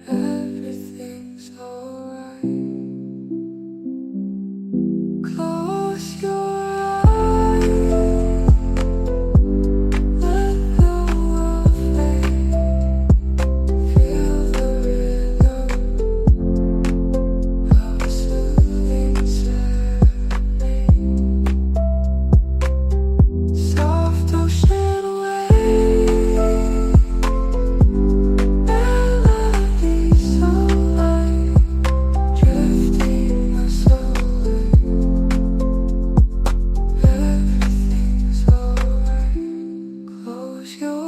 Everything's alright. Close your eyes, let the world fade. Feel the rhythm of a soothing serenade. Soft ocean waves, melodies so light, drifting us away. Everything's alright. Close your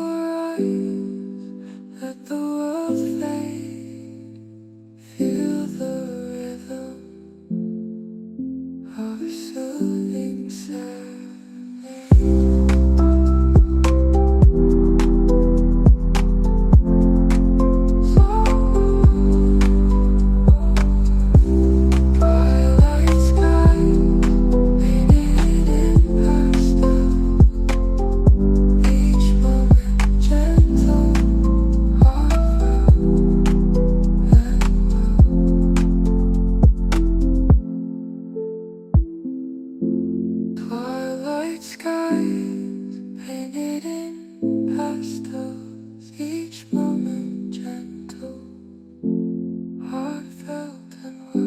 eyes, let the world fade. Feel the rhythm of a soothing twilight skies painted in pastel. Each moment gentle, heartfelt and twilight skies painted in pastels. Each moment gentle, heartfelt and well.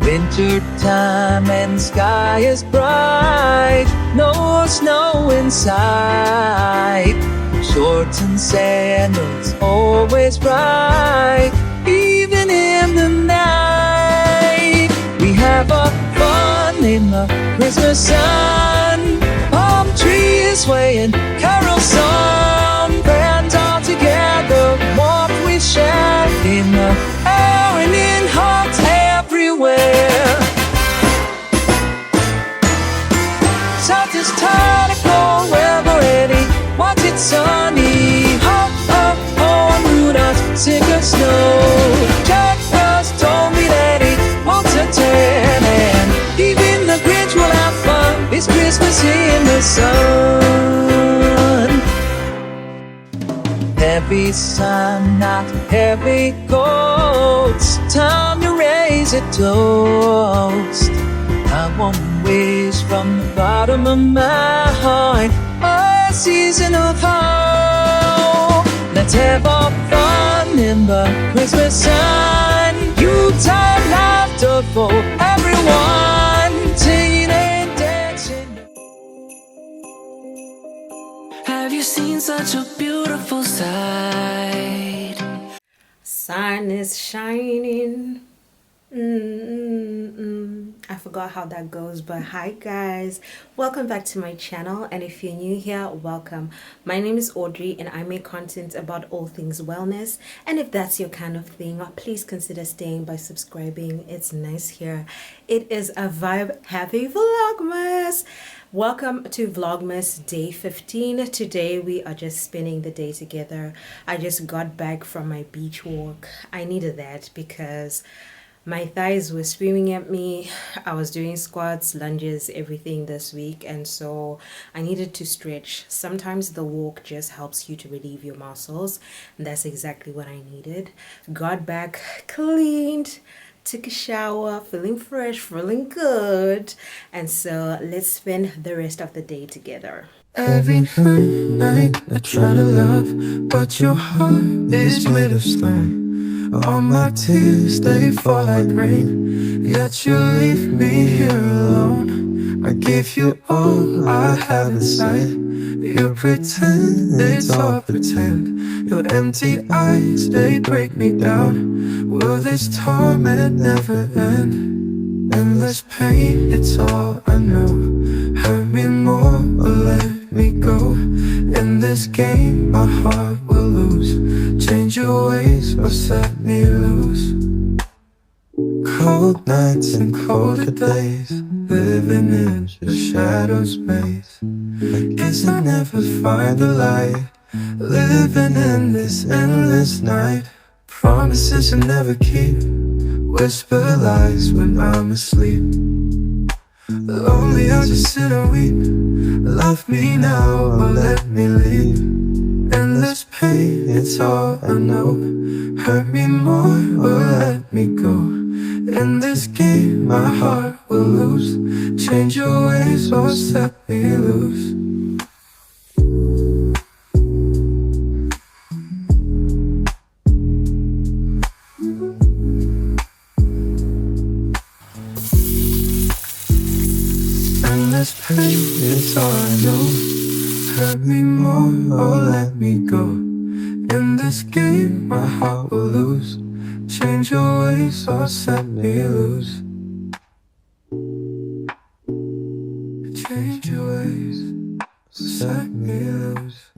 Winter time and sky is bright, no snow in sight. Shorts and sandals always bright, even in the night. We have a fun in the Christmas sun. Palm trees swaying, carol song. Friends all together, warmth we share in the air and in hearts everywhere. South is tired of cold weather ready. Watch it sunny. Ho, ho, ho, on Rudolph, sick of snow. Jack Frost told me that he wants a tan, and even the Grinch will have fun. It's Christmas in the sun. Heavy sun, not heavy coats. Time to raise a toast. I want to wish from the bottom of my heart a season of hope. Let's have our fun in the Christmas sun. Yuletide laughter for everyone, singing and dancing. Have you seen such a beautiful sight? Sun is shining. I forgot how that goes, but hi guys, welcome back to my channel, and if you're new here, welcome. My name is Audrey and I make content about all things wellness, and if that's your kind of thing, please consider staying by subscribing. It's nice here. It is a vibe. Happy Vlogmas. Welcome to Vlogmas day 15. Today we are just spending the day together. I just got back from my beach walk. I needed that because my thighs were screaming at me. I was doing squats, lunges, everything this week, and so I needed to stretch. Sometimes the walk just helps you to relieve your muscles, and that's exactly what I needed. Got back, cleaned, took a shower, feeling fresh, feeling good, and so let's spend the rest of the day together. Every night I try to love, but your heart is made of stone. All my tears, they fall like rain, yet you leave me here alone. I gave you all I have inside, You pretend it's all pretend. Your empty eyes, they break me down. Will this torment never end? Endless pain, it's all I know. Hurt me more or let me go. In this game, my heart will lose. Change your ways or set me loose. Cold nights and colder days, living in the shadows maze. I guess I never find the light, living in this endless night. Promises I never keep, whisper lies when I'm asleep. Lonely, I'll just sit and weep. Love me now or let me leave. Endless pain, it's all I know. Hurt me more or let me go. In this game, my heart will lose. Change your ways or set me loose. Endless pain, it's all I know. Hurt me more or let me go. In this game, my heart will lose. Change your ways or set me loose. Change your ways or set me loose.